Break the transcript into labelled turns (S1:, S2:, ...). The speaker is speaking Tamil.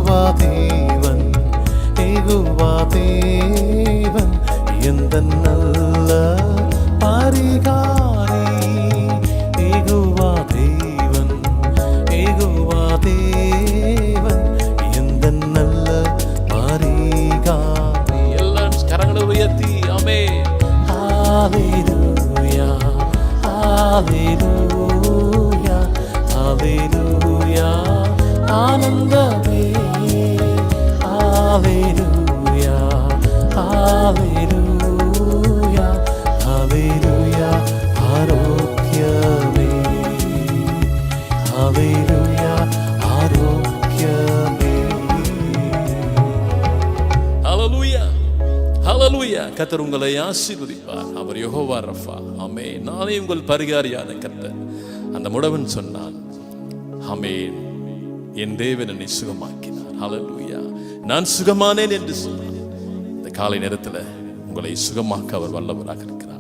S1: யெகோவா தேவன், யெகோவா தேவன் எந்த நல்ல பரிகாரி. யெகோவா தேவன், யெகோவா தேவன் எந்த நல்ல பரிகாரி. எல்லாம் கரங்களை உயர்த்தி ஆமென். ஹalleluya ஹalleluya ஹalleluya ஆனந்தமே. ஹalleluya ஹalleluya ஹalleluya ஆரோக்கியமே. ஹalleluya ஆரோக்கியமே. ஹalleluya ஹalleluya. கர்த்தர் உங்களை ஆசீர்வதிப்பார். அவர் யெகோவா ரஃபா. ஆமென். நானே உங்கள் பரிகாரியான கர்த்தர். அந்த முடவன் சொன்னான், ஆமென், என் தேவன் என்னை சுகமாக்கினார். ஹalleluya. நான் சுகமானேன் என்று சொன்னார். இந்த காலை நேரத்தில் உங்களை சுகமாக்க அவர் வல்லவராக இருக்கிறார்.